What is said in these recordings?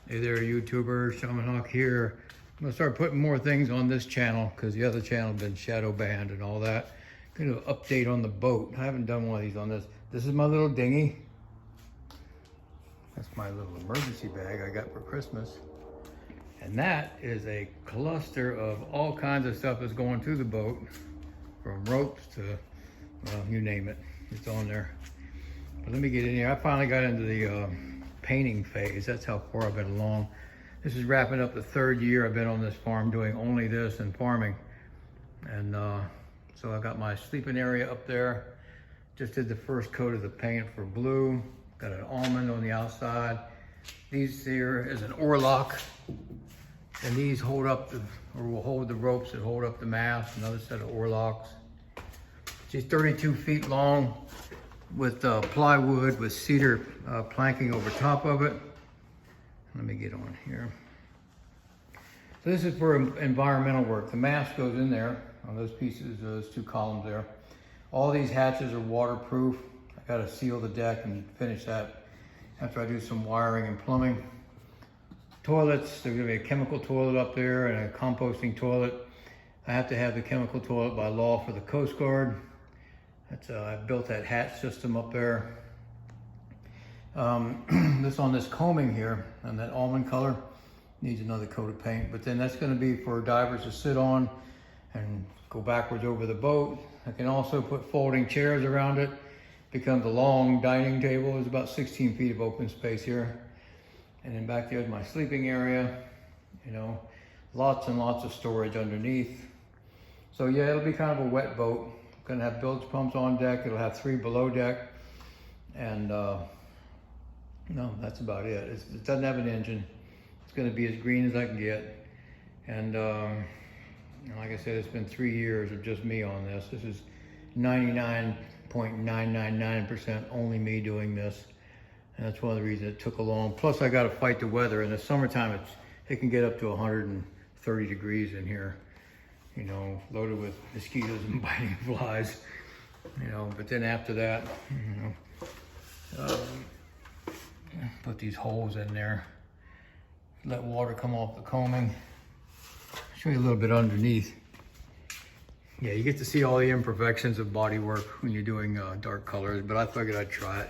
Hey there, YouTuber, Shaman Hawk here. I'm gonna start putting more things on this channel because the other channel has been shadow banned and all that. Gonna do an update on the boat. I haven't done one of these on this. This is my little dinghy. That's my little emergency bag I got for Christmas. And that is a cluster of all kinds of stuff that's going through the boat, from ropes to, well, you name it, it's on there. But let me get in here. I finally got into the painting phase. That's how far I've been along. This is wrapping up the third year I've been on this farm doing only this and farming. And so I got my sleeping area up there. Just did the first coat of the paint for blue. Got an almond on the outside. These here is an oarlock. And these hold up the, or will hold the ropes that hold up the mast. Another set of oarlocks. She's 32 feet long with plywood with cedar planking over top of it. Let me get on here. So this is for environmental work. The mast goes in there on those pieces, those two columns there. All these hatches are waterproof. I gotta seal the deck and finish that after I do some wiring and plumbing. Toilets, there's gonna be a chemical toilet up there and a composting toilet. I have to have the chemical toilet by law for the Coast Guard. That's, I built that hatch system up there. This on this combing here, and that almond color, needs another coat of paint, but then that's gonna be for divers to sit on and go backwards over the boat. I can also put folding chairs around it. Becomes a long dining table. There's about 16 feet of open space here. And then back there's my sleeping area. You know, lots and lots of storage underneath. So yeah, it'll be kind of a wet boat. Gonna have bilge pumps on deck. It'll have 3 below deck. And no, that's about it. It doesn't have an engine. It's gonna be as green as I can get. And like I said, it's been 3 years of just me on this. This is 99.999% only me doing this. And that's one of the reasons it took a long, plus I gotta fight the weather. In the summertime, it can get up to 130 degrees in here. You know, loaded with mosquitoes and biting flies, you know, but then after that, you know, put these holes in there, let water come off the combing. Show you a little bit underneath. Yeah, you get to see all the imperfections of body work when you're doing dark colors, but I figured I'd try it.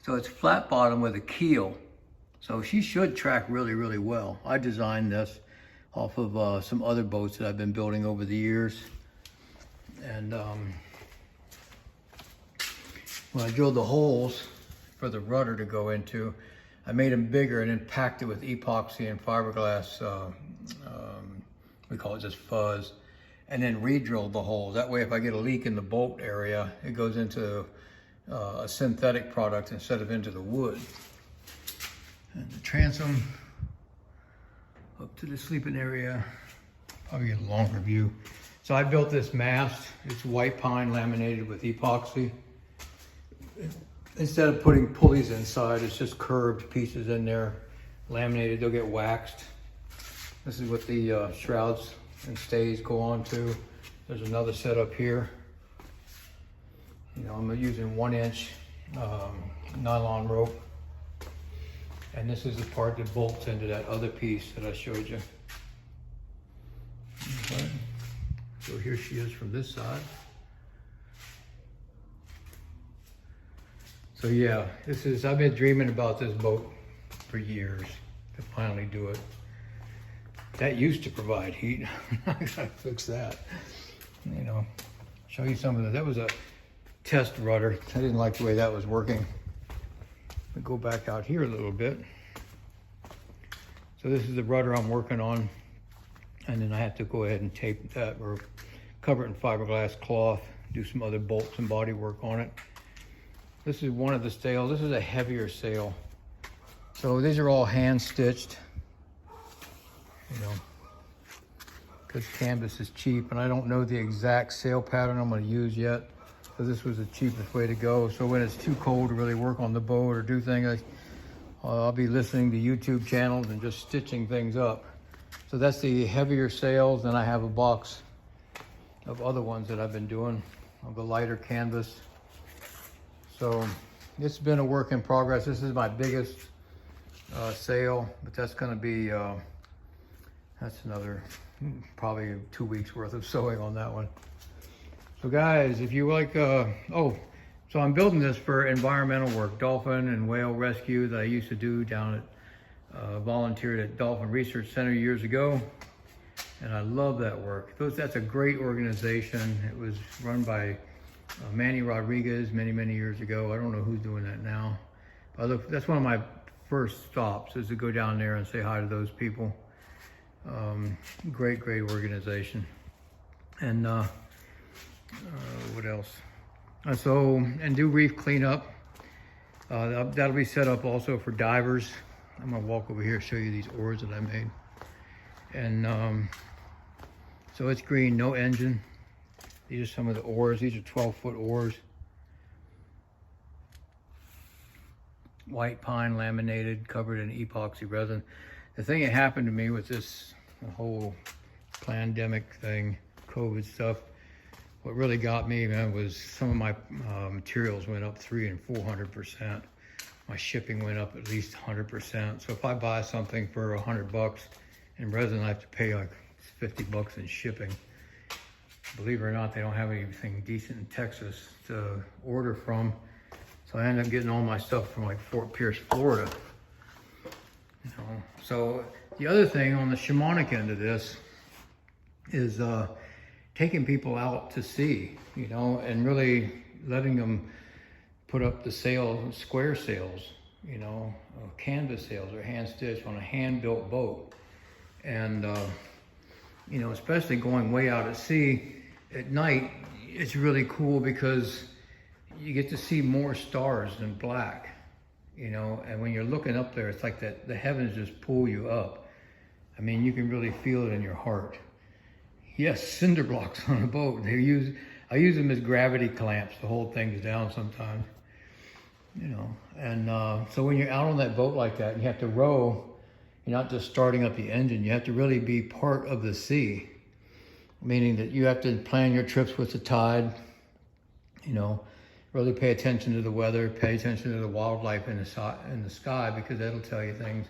So it's flat bottom with a keel. So she should track really, really well. I designed this off of some other boats that I've been building over the years. And when I drilled the holes for the rudder to go into, I made them bigger and then packed it with epoxy and fiberglass, we call it just fuzz, and then re-drilled the holes. That way if I get a leak in the bolt area, it goes into a synthetic product instead of into the wood. And the transom up to the sleeping area, probably get a longer view. So I built this mast. It's white pine laminated with epoxy. Instead of putting pulleys inside, it's just curved pieces in there, laminated. They'll get waxed. This is what the shrouds and stays go on to. There's another set up here. You know, I'm using 1-inch nylon rope. And this is the part that bolts into that other piece that I showed you. Okay. So here she is from this side. So yeah, I've been dreaming about this boat for years to finally do it. That used to provide heat. I gotta fix that. You know, show you some of that. That was a test rudder. I didn't like the way that was working. I'll go back out here a little bit. So this is the rudder I'm working on. And then I have to go ahead and tape that or cover it in fiberglass cloth, do some other bolts and body work on it. This is one of the sails. This is a heavier sail. So these are all hand stitched, you know, because canvas is cheap and I don't know the exact sail pattern I'm gonna use yet. So this was the cheapest way to go. So when it's too cold to really work on the boat or do things, I'll be listening to YouTube channels and just stitching things up. So that's the heavier sails. Then I have a box of other ones that I've been doing of the lighter canvas. So it's been a work in progress. This is my biggest sail, but that's going to be, that's another probably 2 weeks worth of sewing on that one. So guys, if you like, so I'm building this for environmental work, dolphin and whale rescue that I used to do down at, volunteered at Dolphin Research Center years ago. And I love that work. That's a great organization. It was run by Manny Rodriguez many years ago. I don't know who's doing that now. But that's one of my first stops, is to go down there and say hi to those people. Great organization. And what else? And do reef cleanup. That'll be set up also for divers. I'm gonna walk over here and show you these oars that I made. And so it's green, no engine. These are some of the oars. These are 12-foot oars. White pine laminated, covered in epoxy resin. The thing that happened to me with this whole pandemic thing, COVID stuff, what really got me, man, was some of my materials went up 300 and 400%. My shipping went up at least 100%. So if I buy something for $100 in resin, I have to pay like $50 in shipping. Believe it or not, they don't have anything decent in Texas to order from. So I ended up getting all my stuff from like Fort Pierce, Florida. You know? So the other thing on the shamanic end of this is taking people out to sea, you know, and really letting them put up the sails, square sails, you know, canvas sails or hand stitched on a hand-built boat. And, you know, especially going way out at sea at night, it's really cool because you get to see more stars than black, you know, and when you're looking up there, it's like that the heavens just pull you up. I mean, you can really feel it in your heart. Yes, cinder blocks on a boat. I use them as gravity clamps to hold things down sometimes, you know. And so when you're out on that boat like that and you have to row, you're not just starting up the engine, you have to really be part of the sea. Meaning that you have to plan your trips with the tide, you know, really pay attention to the weather, pay attention to the wildlife in the sky, because that'll tell you things.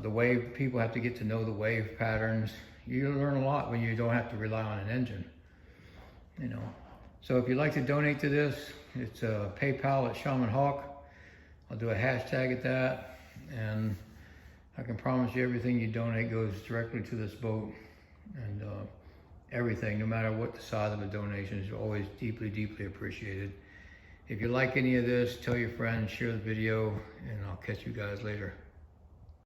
The wave, people have to get to know the wave patterns. You learn a lot when you don't have to rely on an engine, you know. So if you'd like to donate to this, it's PayPal at Shaman Hawk. I'll do a hashtag at that, and I can promise you everything you donate goes directly to this boat. And everything, no matter what the size of the donation, is always deeply appreciated. If you like any of this, tell your friends, share the video, and I'll catch you guys later.